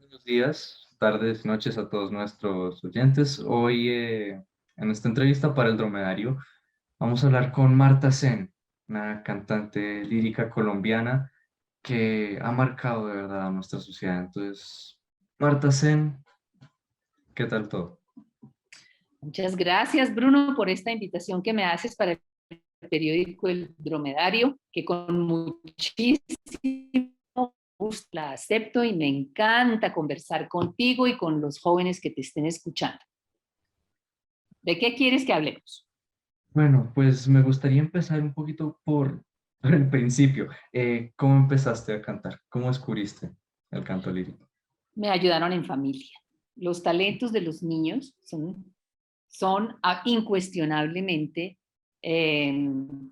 Buenos días, tardes, noches a todos nuestros oyentes. Hoy, en esta entrevista para El Dromedario, vamos a hablar con Marta Sen, una cantante lírica colombiana que ha marcado de verdad a nuestra sociedad. Entonces, Marta Sen, ¿qué tal todo? Muchas gracias, Bruno, por esta invitación que me haces para el periódico El Dromedario, que con muchísimo gusto la acepto y me encanta conversar contigo y con los jóvenes que te estén escuchando. ¿De qué quieres que hablemos? Bueno, pues me gustaría empezar un poquito por el principio. ¿Cómo empezaste a cantar? ¿Cómo descubriste el canto lírico? Me ayudaron en familia. Los talentos de los niños son incuestionablemente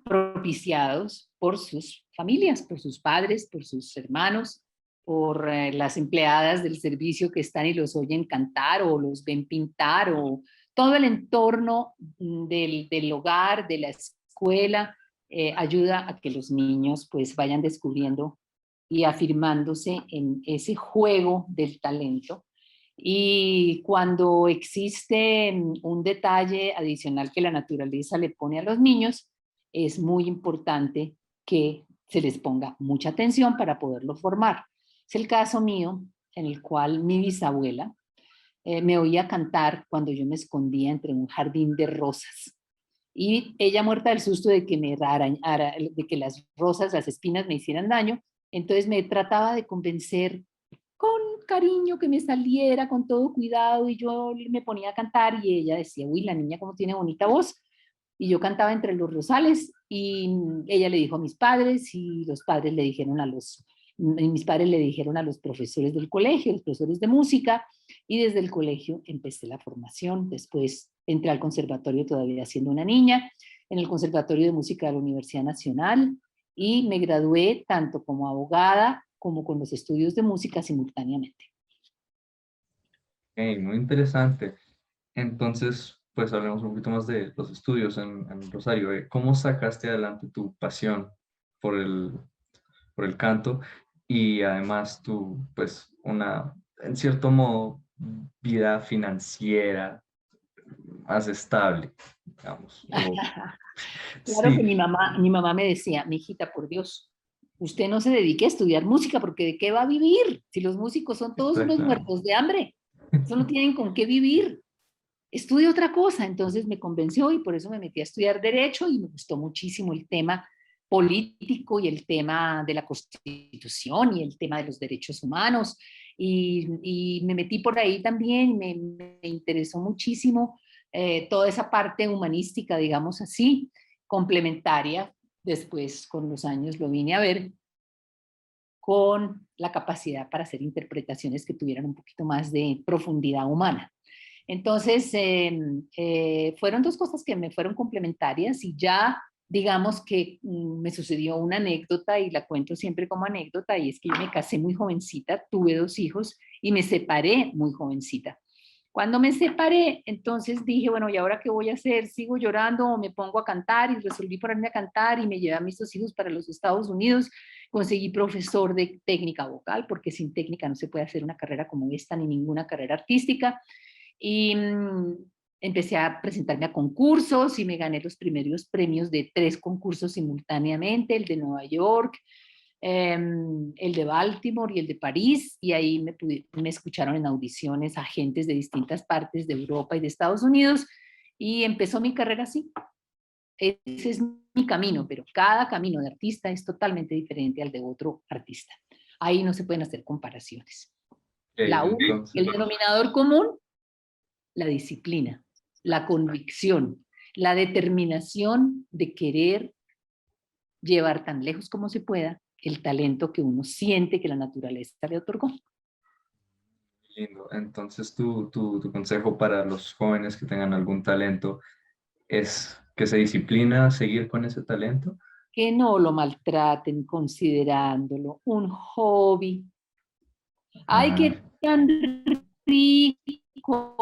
propiciados por sus familias, por sus padres, por sus hermanos, por las empleadas del servicio que están y los oyen cantar o los ven pintar o todo el entorno del hogar, de la escuela, ayuda a que los niños pues vayan descubriendo y afirmándose en ese juego del talento. Y cuando existe un detalle adicional que la naturaleza le pone a los niños, es muy importante que se les ponga mucha atención para poderlo formar. Es el caso mío, en el cual mi bisabuela me oía cantar cuando yo me escondía entre un jardín de rosas. Y ella muerta del susto de que de que las rosas, las espinas me hicieran daño, entonces me trataba de convencer con cariño que me saliera, con todo cuidado, y yo me ponía a cantar y ella decía, uy, la niña como tiene bonita voz. Y yo cantaba entre los rosales y ella le dijo a mis padres y los padres le dijeron mis padres le dijeron a los profesores del colegio, los profesores de música, y desde el colegio empecé la formación. Después entré al conservatorio todavía siendo una niña, en el Conservatorio de Música de la Universidad Nacional, y me gradué tanto como abogada como con los estudios de música simultáneamente. Muy interesante. Entonces, pues hablemos un poquito más de los estudios en Rosario. ¿Cómo sacaste adelante tu pasión por por el canto y además pues, en cierto modo, vida financiera más estable, digamos? Claro que Sí, mi mamá me decía, mi hijita, por Dios, usted no se dedique a estudiar música porque ¿de qué va a vivir? Si los músicos son todos unos exactamente. muertos de hambre, eso no tienen con qué vivir. Estudie otra cosa. Entonces me convenció y por eso me metí a estudiar Derecho y me gustó muchísimo el tema político y el tema de la Constitución y el tema de los derechos humanos. Y me metí por ahí también, me interesó muchísimo toda esa parte humanística, digamos así, complementaria. Después, con los años, lo vine a ver con la capacidad para hacer interpretaciones que tuvieran un poquito más de profundidad humana. Entonces, fueron dos cosas que me fueron complementarias y ya, digamos que me sucedió una anécdota y la cuento siempre como anécdota, y es que yo me casé muy jovencita, tuve dos hijos y me separé muy jovencita. Cuando me separé, entonces dije, bueno, ¿y ahora qué voy a hacer? ¿Sigo llorando o me pongo a cantar? Y resolví ponerme a cantar y me llevé a mis dos hijos para los Estados Unidos. Conseguí profesor de técnica vocal, porque sin técnica no se puede hacer una carrera como esta ni ninguna carrera artística. Y empecé a presentarme a concursos y me gané los primeros premios de 3 concursos simultáneamente, el de Nueva York, el de Baltimore y el de París, y ahí me escucharon en audiciones agentes de distintas partes de Europa y de Estados Unidos, y empezó mi carrera así. Ese es mi camino, pero cada camino de artista es totalmente diferente al de otro artista. Ahí no se pueden hacer comparaciones. El Entonces, denominador común, la disciplina, la convicción, la determinación de querer llevar tan lejos como se pueda el talento que uno siente que la naturaleza le otorgó. lindo. Entonces, tu consejo para los jóvenes que tengan algún talento es que se disciplina a seguir con ese talento. Que no lo maltraten considerándolo un hobby. Ay, Ah, qué tan rico,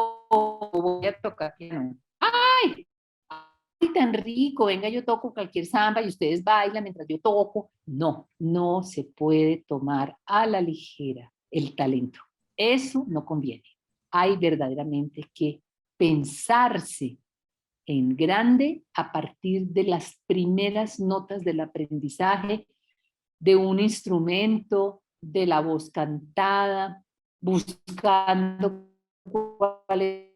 voy a tocar piano. Ay, ay, tan rico, venga, yo toco cualquier samba y ustedes bailan mientras yo toco. No, no se puede tomar a la ligera el talento. Eso no conviene. Hay verdaderamente que pensarse en grande a partir de las primeras notas del aprendizaje, de un instrumento, de la voz cantada, buscando cuál es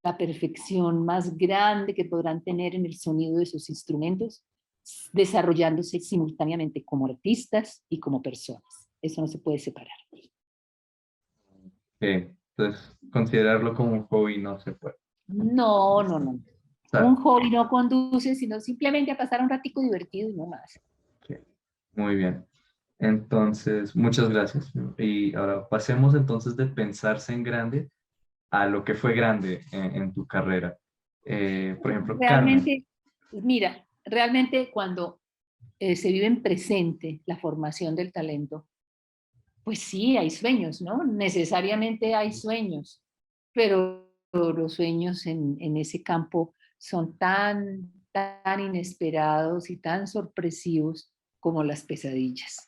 la perfección más grande que podrán tener en el sonido de sus instrumentos, desarrollándose simultáneamente como artistas y como personas. Eso no se puede separar. Entonces, considerarlo como un hobby no se puede. No, no, no. O sea, Un hobby no conduce, sino simplemente a pasar un ratico divertido y no más. ok, muy bien. Entonces, muchas gracias. Y ahora pasemos entonces de pensarse en grande a lo que fue grande en tu carrera. Por ejemplo, Carmen. Realmente, mira, realmente cuando se vive en presente la formación del talento, pues sí, hay sueños, ¿no? Necesariamente hay sueños, pero los sueños en ese campo son tan inesperados y tan sorpresivos como las pesadillas.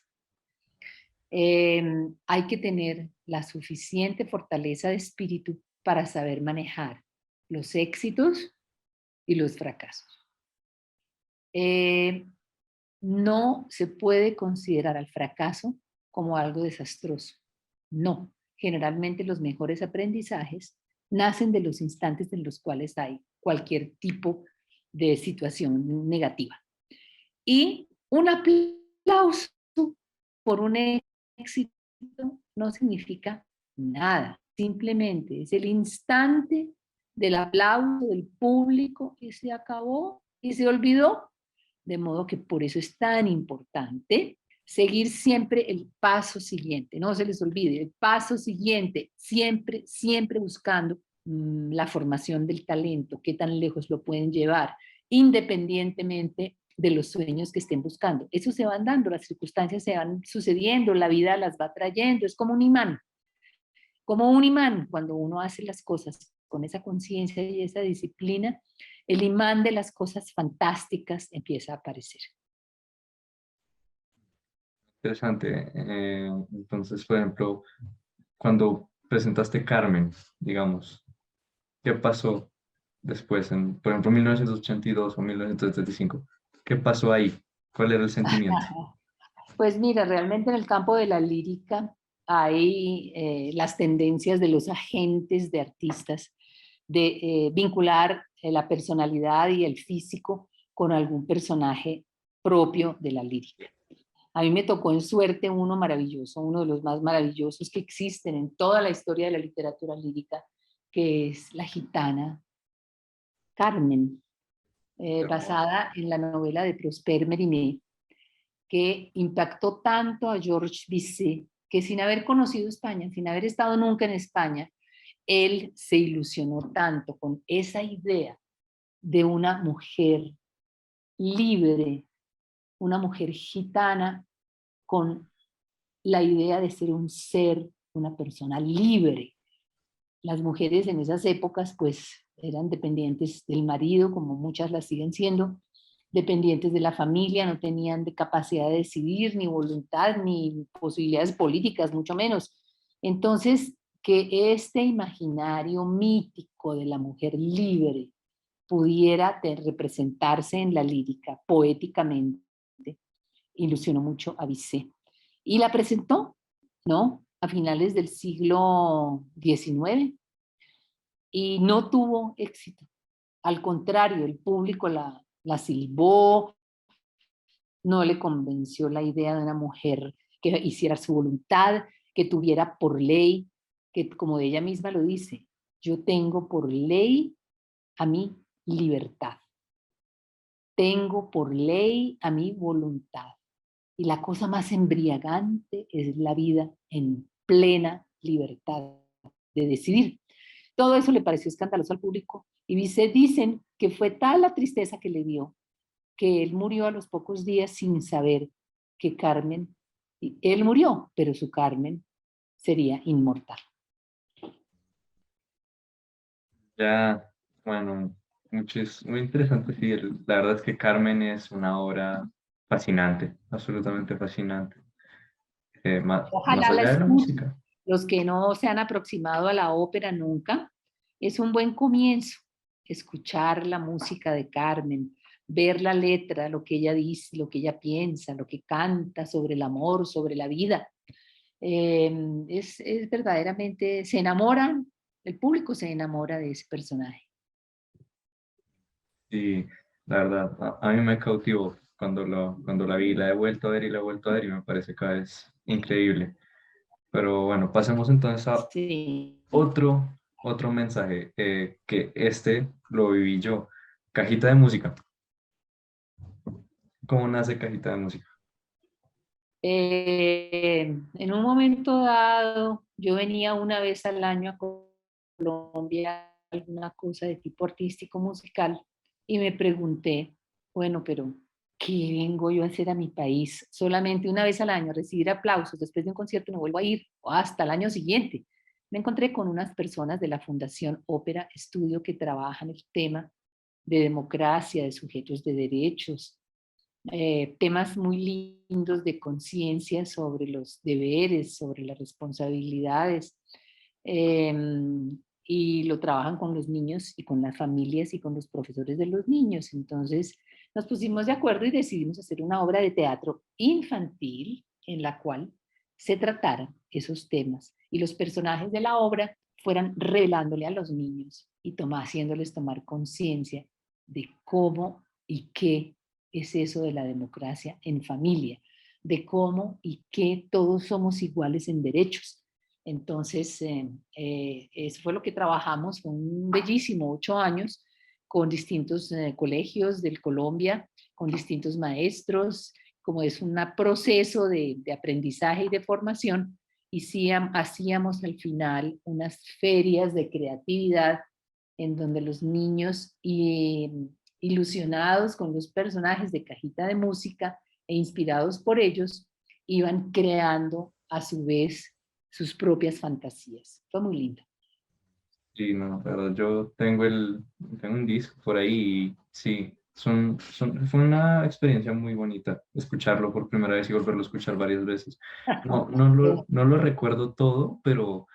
Hay que tener la suficiente fortaleza de espíritu para saber manejar los éxitos y los fracasos. No se puede considerar al fracaso como algo desastroso. No, generalmente los mejores aprendizajes nacen de los instantes en los cuales hay cualquier tipo de situación negativa. Y un aplauso por un éxito no significa nada, simplemente es el instante del aplauso del público y se acabó y se olvidó. De modo que por eso es tan importante seguir siempre el paso siguiente, no se les olvide, el paso siguiente, siempre buscando la formación del talento, qué tan lejos lo pueden llevar, independientemente de los sueños que estén buscando. Eso se van dando, las circunstancias se van sucediendo, la vida las va trayendo, es como un imán, cuando uno hace las cosas con esa conciencia y esa disciplina, el imán de las cosas fantásticas empieza a aparecer. Interesante. Entonces, por ejemplo, cuando presentaste Carmen, digamos, ¿qué pasó después, por ejemplo, 1982 o 1975? ¿Qué pasó ahí? ¿Cuál era el sentimiento? Pues mira, realmente en el campo de la lírica hay las tendencias de los agentes de artistas de vincular la personalidad y el físico con algún personaje propio de la lírica. A mí me tocó en suerte uno maravilloso, uno de los más maravillosos que existen en toda la historia de la literatura lírica, que es la gitana Carmen, Hermoso. basada en la novela de Prosper Mérimée, que impactó tanto a Georges Bizet, que sin haber conocido España, sin haber estado nunca en España, él se ilusionó tanto con esa idea de una mujer libre, una mujer gitana, con la idea de ser un ser, una persona libre. Las mujeres en esas épocas pues eran dependientes del marido, como muchas las siguen siendo, dependientes de la familia, no tenían de capacidad de decidir, ni voluntad, ni posibilidades políticas, mucho menos. Entonces, que este imaginario mítico de la mujer libre pudiera representarse en la lírica poéticamente, ilusionó mucho a Bizet. Y la presentó, ¿no? A finales del siglo XIX y no tuvo éxito. Al contrario, el público la silbó, no le convenció la idea de una mujer que hiciera su voluntad, que tuviera por ley, que como ella misma lo dice, yo tengo por ley a mi libertad, tengo por ley a mi voluntad. Y la cosa más embriagante es la vida en plena libertad de decidir. Todo eso le pareció escandaloso al público y dicen que fue tal la tristeza que le dio que él murió a los pocos días sin saber que Carmen, él murió, pero su Carmen sería inmortal. Ya, bueno, muy interesante. Sí, la verdad es que Carmen es una obra fascinante, absolutamente fascinante. Más Ojalá la allá de la escuchen, música. los que no se han aproximado a la ópera nunca, es un buen comienzo. Escuchar la música de Carmen, ver la letra, lo que ella dice, lo que ella piensa, lo que canta sobre el amor, sobre la vida. Es verdaderamente, se enamoran, el público se enamora de ese personaje. Y la verdad, a mí me cautivó cuando la vi, la he vuelto a ver y la he vuelto a ver y me parece cada vez increíble. Pero bueno, pasemos entonces a Sí. otro mensaje, que este lo viví yo. Cajita de música. ¿Cómo nace Cajita de música? En un momento dado, yo venía una vez al año a Colombia, alguna cosa de tipo artístico musical, y me pregunté, bueno, pero ¿qué vengo yo a hacer a mi país? Solamente una vez al año, recibir aplausos, después de un concierto no vuelvo a ir, o hasta el año siguiente. Me encontré con unas personas de la Fundación Ópera Estudio que trabajan el tema de democracia, de sujetos de derechos, temas muy lindos de conciencia sobre los deberes, sobre las responsabilidades, eh, y lo trabajan con los niños y con las familias y con los profesores de los niños. Entonces nos pusimos de acuerdo y decidimos hacer una obra de teatro infantil en la cual se trataran esos temas y los personajes de la obra fueran revelándole a los niños y haciéndoles tomar conciencia de cómo y qué es eso de la democracia en familia, de cómo y qué todos somos iguales en derechos. Entonces, eso fue lo que trabajamos, fue un bellísimo 8 años con distintos colegios de Colombia, con distintos maestros, como es un proceso de aprendizaje y de formación, y sí, hacíamos al final unas ferias de creatividad en donde los niños ilusionados con los personajes de Cajita de Música e inspirados por ellos, iban creando a su vez sus propias fantasías. Fue muy lindo. Sí, no, pero yo tengo un disco por ahí y sí, fue una experiencia muy bonita escucharlo por primera vez y volverlo a escuchar varias veces. No lo recuerdo todo, pero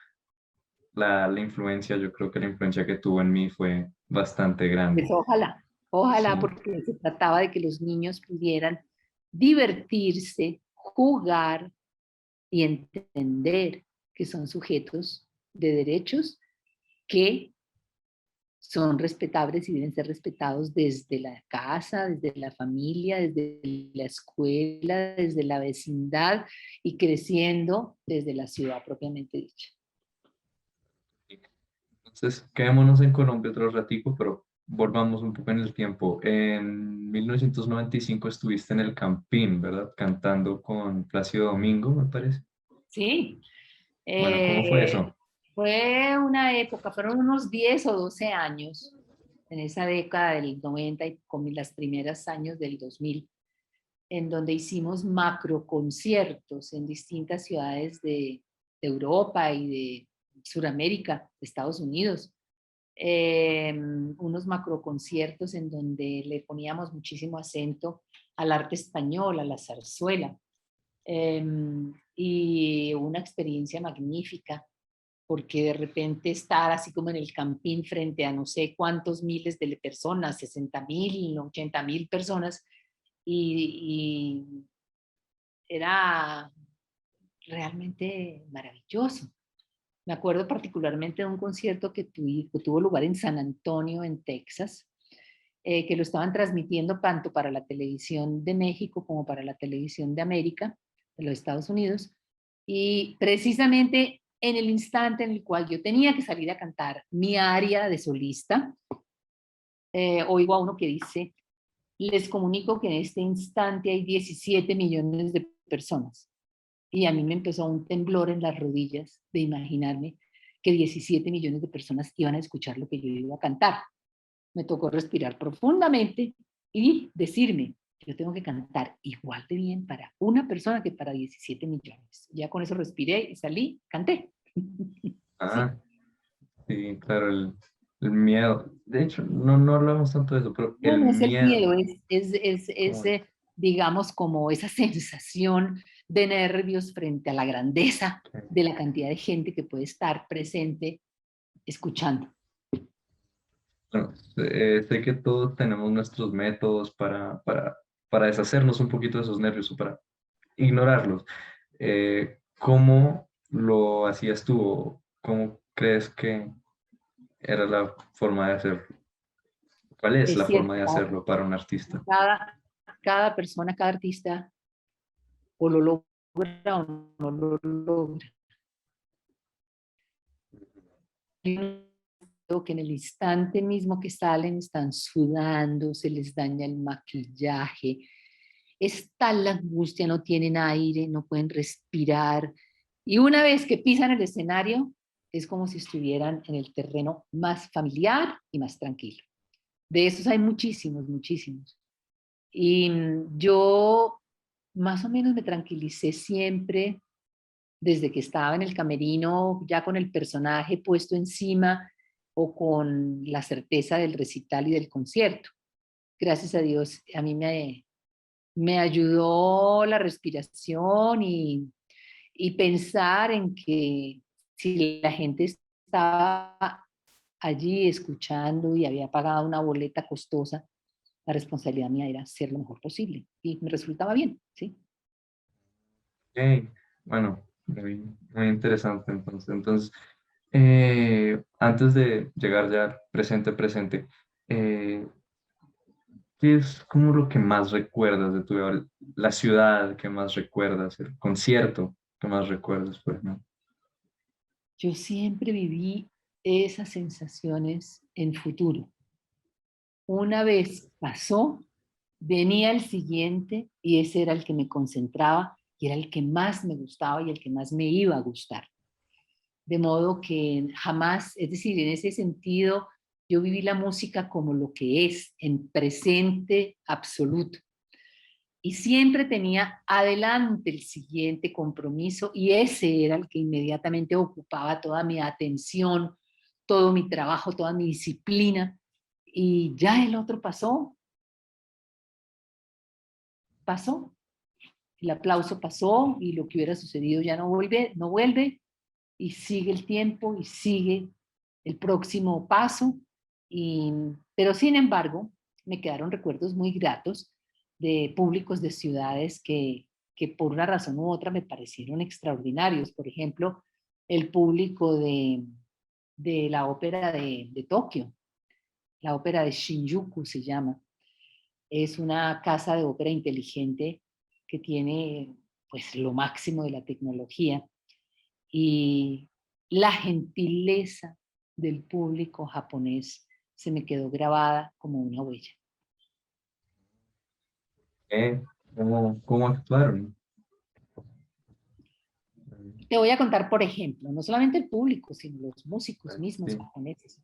la influencia, yo creo que la influencia que tuvo en mí fue bastante Pues grande. ojalá, ojalá, Sí, porque se trataba de que los niños pudieran divertirse, jugar y entender que son sujetos de derechos que son respetables y deben ser respetados desde la casa, desde la familia, desde la escuela, desde la vecindad y creciendo desde la ciudad propiamente dicha. entonces quedémonos en Colombia otro ratico, pero volvamos un poco en el tiempo. En 1995 estuviste en el Campín, ¿verdad? Cantando con Plácido Domingo, me parece. Sí, Bueno, ¿cómo fue eso? fue una época, fueron unos 10 o 12 años, en esa década del 90 y con las primeras años del 2000, en donde hicimos macro conciertos en distintas ciudades de Europa y de Sudamérica, de Estados Unidos. Unos macro conciertos en donde le poníamos muchísimo acento al arte español, a la zarzuela, y una experiencia magnífica porque de repente estar así como en el campín frente a no sé cuántos miles de personas, 60.000, 80.000 personas, y era realmente maravilloso. Me acuerdo particularmente de un concierto que tuvo lugar en San Antonio, en Texas, que lo estaban transmitiendo tanto para la televisión de México como para la televisión de América, de los Estados Unidos, y precisamente en el instante en el cual yo tenía que salir a cantar mi área de solista, oigo a uno que dice, les comunico que en este instante hay 17 millones de personas. Y a mí me empezó un temblor en las rodillas de imaginarme que 17 millones de personas iban a escuchar lo que yo iba a cantar. Me tocó respirar profundamente y decirme, yo tengo que cantar igual de bien para una persona que para 17 millones. Ya con eso respiré y salí, canté. Ah, Sí. sí, claro, el miedo. De hecho, no hablamos tanto de eso, pero No, el no es el miedo, miedo, es como, digamos, como esa sensación de nervios frente a la grandeza de la cantidad de gente que puede estar presente escuchando. Bueno, sé que todos tenemos nuestros métodos para deshacernos un poquito de esos nervios o para ignorarlos. ¿Cómo lo hacías tú o cómo crees que era la forma de hacerlo? ¿Cuál es Es la cierto, forma de hacerlo para un artista? cada persona, cada artista o lo logra o no lo logra. Creo que en el instante mismo que salen están sudando, se les daña el maquillaje, está la angustia, no tienen aire, no pueden respirar. Y una vez que pisan el escenario, es como si estuvieran en el terreno más familiar y más tranquilo. De esos hay muchísimos, muchísimos. Y yo más o menos me tranquilicé siempre desde que estaba en el camerino, ya con el personaje puesto encima o con la certeza del recital y del concierto. Gracias a Dios, a mí me ayudó la respiración y pensar en que si la gente estaba allí escuchando y había pagado una boleta costosa, la responsabilidad mía era hacer lo mejor posible y me resultaba bien, ¿sí? Ok, bueno, muy interesante entonces. Entonces, antes de llegar ya presente, eh, ¿qué es como lo que más recuerdas de tu vida? La ciudad que más recuerdas, el concierto que más recuerdas, por ejemplo. Yo siempre viví esas sensaciones en futuro. Una vez pasó, venía el siguiente y ese era el que me concentraba y era el que más me gustaba y el que más me iba a gustar. De modo que jamás, es decir, en ese sentido, yo viví la música como lo que es, en presente absoluto. Y siempre tenía adelante el siguiente compromiso y ese era el que inmediatamente ocupaba toda mi atención, todo mi trabajo, toda mi disciplina. Y ya el otro pasó, pasó. El aplauso pasó y lo que hubiera sucedido ya no vuelve y sigue el tiempo y sigue el próximo paso. Y, pero sin embargo, me quedaron recuerdos muy gratos de públicos de ciudades que por una razón u otra me parecieron extraordinarios. Por ejemplo, el público de la ópera de Tokio, la ópera de Shinjuku se llama. Es una casa de ópera inteligente que tiene pues lo máximo de la tecnología y la gentileza del público japonés se me quedó grabada como una huella. ¿Eh? ¿Cómo actuaron? Te voy a contar, por ejemplo, no solamente el público, sino los músicos mismos Sí. japoneses.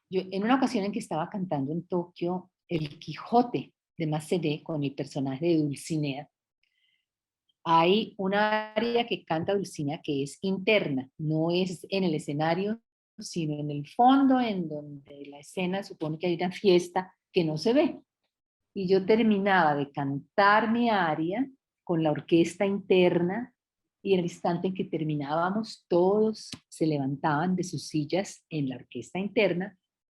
Yo, en una ocasión en que estaba cantando en Tokio El Quijote de Massenet con el personaje de Dulcinea, hay una área que canta Dulcinea que es interna, no es en el escenario, sino en el fondo, en donde la escena supone que hay una fiesta que no se ve. Y yo terminaba de cantar mi aria con la orquesta interna y en el instante en que terminábamos, todos se levantaban de sus sillas en la orquesta interna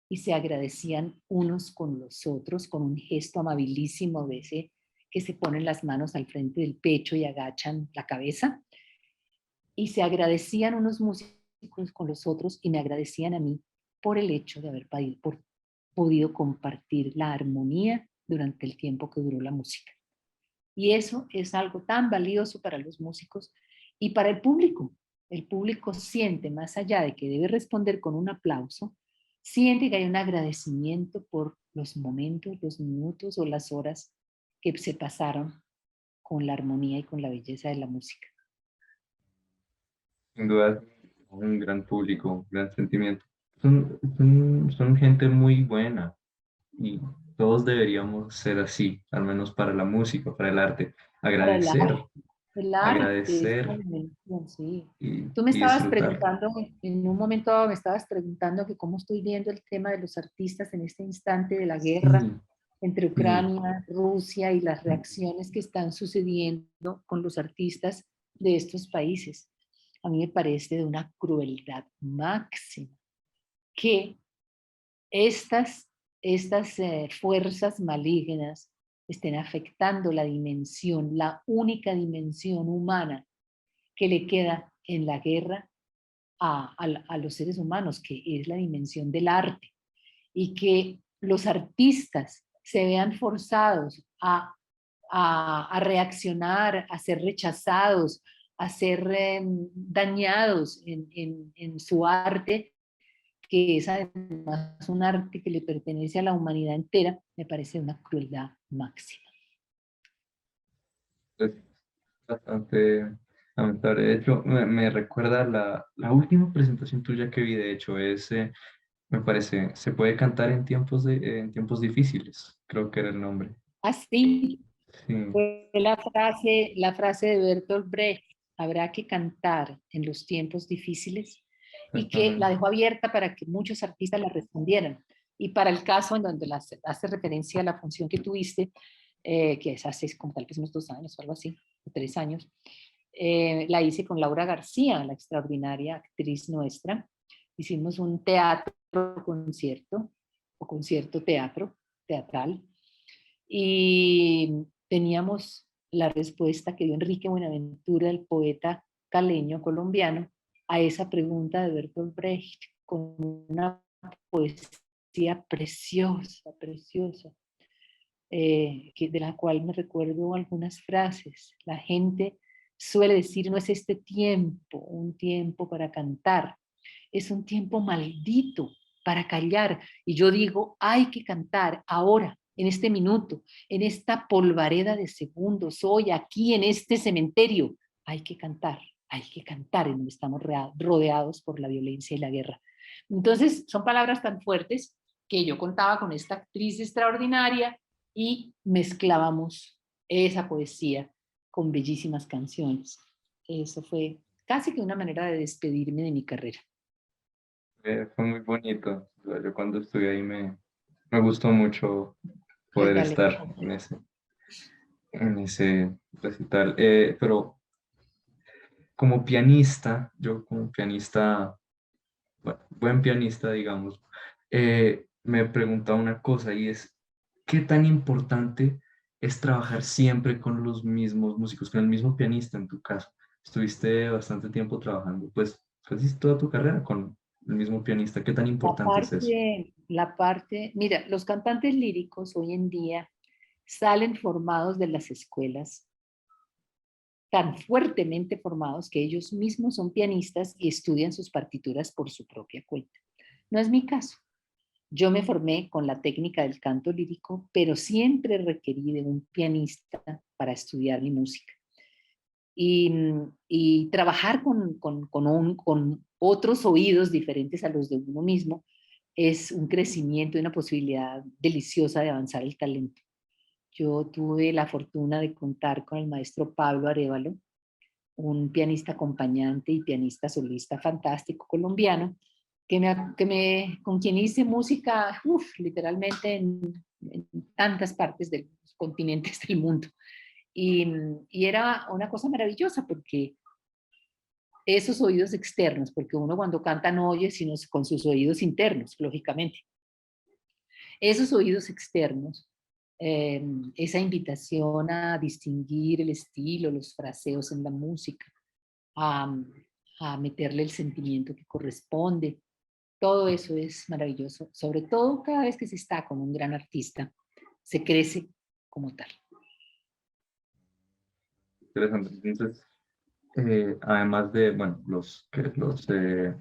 y se agradecían unos con los otros con un gesto amabilísimo de ese que se ponen las manos al frente del pecho y agachan la cabeza. Y se agradecían unos músicos con los otros y me agradecían a mí por el hecho de haber podido compartir la armonía durante el tiempo que duró la música. Y eso es algo tan valioso para los músicos y para el público. El público siente, más allá de que debe responder con un aplauso, siente que hay un agradecimiento por los momentos, los minutos o las horas que se pasaron con la armonía y con la belleza de la música. Sin duda, un gran público, un gran sentimiento. Son gente muy buena y todos deberíamos ser así, al menos para la música, para el arte. Para Agradecer, el arte es una agradecer dimensión, sí. y, Tú me y estabas disfrutar. preguntando, en un momento dado me estabas preguntando que cómo estoy viendo el tema de los artistas en este instante de la Sí, guerra. entre Sí, Ucrania, Rusia y las reacciones que están sucediendo con los artistas de estos países. A mí me parece de una crueldad máxima que estas fuerzas malignas estén afectando la dimensión, la única dimensión humana que le queda en la guerra a los seres humanos, que es la dimensión del arte, y que los artistas se vean forzados a reaccionar, a ser rechazados, a ser dañados en su arte, que es además un arte que le pertenece a la humanidad entera, me parece una crueldad máxima. es bastante lamentable. De hecho, me recuerda la última presentación tuya que vi, de hecho, me parece, se puede cantar en tiempos difíciles, creo que era el nombre. Así Sí, fue la frase de Bertolt Brecht, habrá que cantar en los tiempos difíciles, y que la exactamente. dejó abierta para que muchos artistas la respondieran. Y para el caso en donde hace referencia a la función que tuviste, que es hace como tal vez unos 2 años o algo así, o 3 años, la hice con Laura García, la extraordinaria actriz nuestra. Hicimos un teatro concierto, o concierto teatro, teatral, y teníamos la respuesta que dio Enrique Buenaventura, el poeta caleño colombiano, a esa pregunta de Bertolt Brecht, con una poesía preciosa, preciosa, de la cual me recuerdo algunas frases. La gente suele decir, no es este tiempo un tiempo para cantar, es un tiempo maldito para callar. Y yo digo, hay que cantar ahora, en este minuto, en esta polvareda de segundos, hoy, aquí, en este cementerio. Hay que cantar en donde estamos rodeados por la violencia y la guerra. Entonces, son palabras tan fuertes que yo contaba con esta actriz extraordinaria y mezclábamos esa poesía con bellísimas canciones. Eso fue casi que una manera de despedirme de mi carrera. Fue muy bonito. O sea, yo cuando estuve ahí me gustó mucho Ay, poder dale. estar en ese recital. Pero como pianista, yo como pianista, bueno, buen pianista, digamos, me preguntaba una cosa y es, ¿qué tan importante es trabajar siempre con los mismos músicos, con el mismo pianista en tu caso? Estuviste bastante tiempo trabajando, pues casi toda tu carrera con el mismo pianista. ¿Qué tan importante es eso? Mira, los cantantes líricos hoy en día salen formados de las escuelas, tan fuertemente formados que ellos mismos son pianistas y estudian sus partituras por su propia cuenta. No es mi caso. Yo me formé con la técnica del canto lírico, pero siempre requerí de un pianista para estudiar mi música. Y trabajar con otros oídos diferentes a los de uno mismo es un crecimiento y una posibilidad deliciosa de avanzar el talento. Yo tuve la fortuna de contar con el maestro Pablo Arévalo, un pianista acompañante y pianista solista fantástico colombiano, con quien hice música, literalmente en tantas partes de los continentes del mundo. Y era una cosa maravillosa porque esos oídos externos, porque uno cuando canta no oye sino con sus oídos internos, lógicamente. Esos oídos externos, esa invitación a distinguir el estilo, los fraseos en la música, a, a meterle el sentimiento que corresponde, todo eso es maravilloso. Sobre todo cada vez que se está con un gran artista, se crece como tal. Interesante. Entonces, además de, bueno, los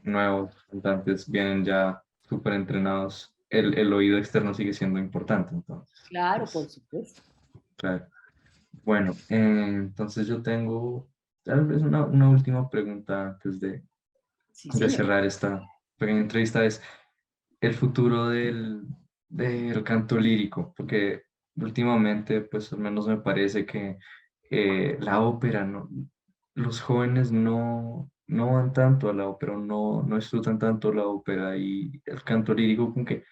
nuevos cantantes vienen ya súper entrenados, el oído externo sigue siendo importante, entonces. Claro, por Pues, supuesto. claro. Bueno, entonces yo tengo tal vez una última pregunta antes Sí, de señor. cerrar esta pequeña entrevista, es el futuro del canto lírico, porque últimamente, pues al menos me parece que la ópera, no, los jóvenes no van tanto a la ópera, no disfrutan tanto la ópera y el canto lírico como que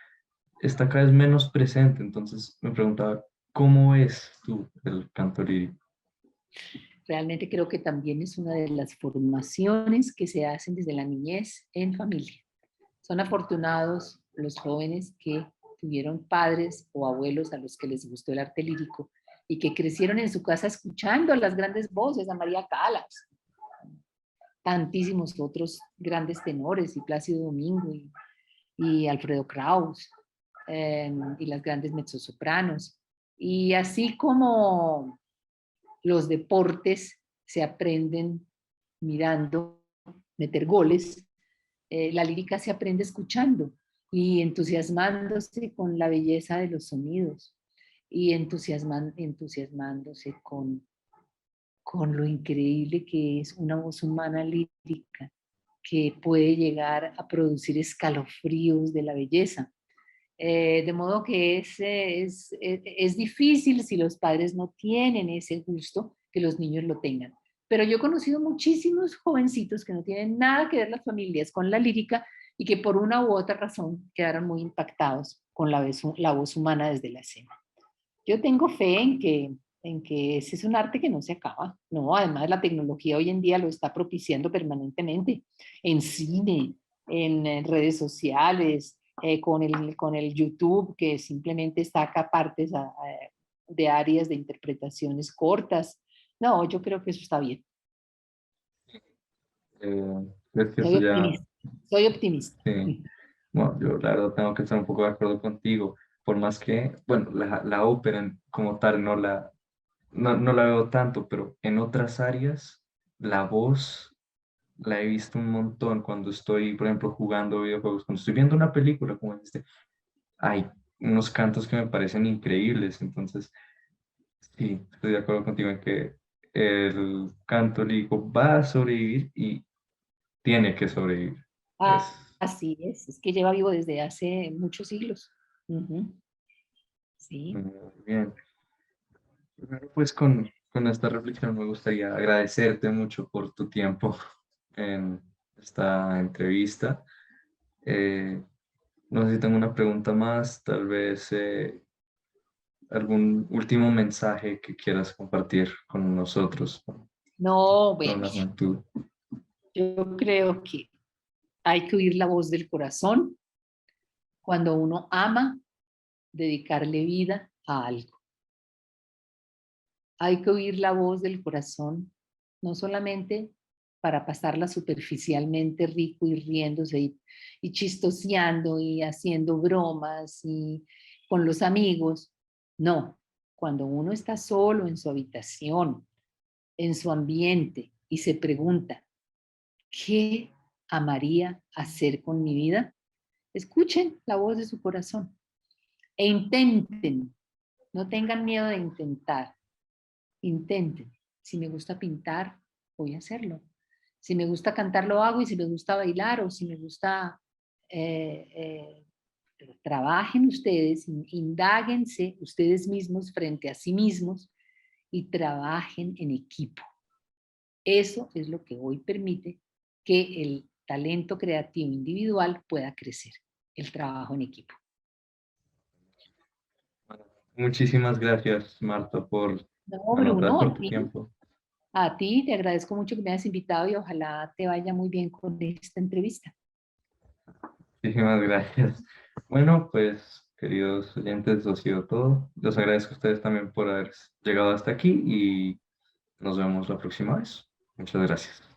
está cada vez menos presente. Entonces me preguntaba, ¿cómo es tú el canto lírico? Realmente creo que también es una de las formaciones que se hacen desde la niñez en familia. Son afortunados los jóvenes que tuvieron padres o abuelos a los que les gustó el arte lírico y que crecieron en su casa escuchando las grandes voces, a María Calas, tantísimos otros grandes tenores, y Plácido Domingo y Alfredo Kraus, y las grandes mezzosopranos. Y así como los deportes se aprenden mirando, meter goles, la lírica se aprende escuchando y entusiasmándose con la belleza de los sonidos y entusiasmándose con lo increíble que es una voz humana lírica que puede llegar a producir escalofríos de la belleza. De modo que es difícil si los padres no tienen ese gusto, que los niños lo tengan. Pero yo he conocido muchísimos jovencitos que no tienen nada que ver las familias con la lírica y que por una u otra razón quedaron muy impactados con la voz humana desde la escena. Yo tengo fe en que ese es un arte que no se acaba, ¿no? Además, la tecnología hoy en día lo está propiciando permanentemente en cine, en redes sociales, con el YouTube, que simplemente saca partes de áreas de interpretaciones cortas. No, yo creo que eso está bien. ¿Crees que Soy eso ya, optimista. Soy optimista. sí? Bueno, yo la verdad tengo que estar un poco de acuerdo contigo, por más que, bueno, la ópera como tal no la veo tanto, pero en otras áreas la voz la he visto un montón cuando estoy, por ejemplo, jugando videojuegos, cuando estoy viendo una película como este, hay unos cantos que me parecen increíbles, entonces sí, estoy de acuerdo contigo en que el canto lírico va a sobrevivir y tiene que sobrevivir. Es Así es que lleva vivo desde hace muchos siglos. Ujú, sí. muy bien. Primero, pues con esta reflexión me gustaría agradecerte mucho por tu tiempo en esta entrevista. Eh, no sé si tengo una pregunta más, tal vez algún último mensaje que quieras compartir con nosotros, No, con bueno, la juventud. yo creo que hay que oír la voz del corazón cuando uno ama dedicarle vida a algo. Hay que oír la voz del corazón, no solamente para pasarla superficialmente rico y riéndose y chistoseando y haciendo bromas y con los amigos. No, cuando uno está solo en su habitación, en su ambiente y se pregunta, ¿qué amaría hacer con mi vida? Escuchen la voz de su corazón e intenten, no tengan miedo de intentar, intenten. Si me gusta pintar, voy a hacerlo. Si me gusta cantar, lo hago, y si me gusta bailar o si me gusta, trabajen ustedes, indáguense ustedes mismos frente a sí mismos y trabajen en equipo. Eso es lo que hoy permite que el talento creativo individual pueda crecer, el trabajo en equipo. Bueno, muchísimas gracias, Marta, No, bueno, otra vez Bruno, por tu tiempo. a ti te agradezco mucho que me hayas invitado y ojalá te vaya muy bien con esta entrevista. Muchísimas gracias. Bueno, pues, queridos oyentes, eso ha sido todo. Les agradezco a ustedes también por haber llegado hasta aquí y nos vemos la próxima vez. Muchas gracias.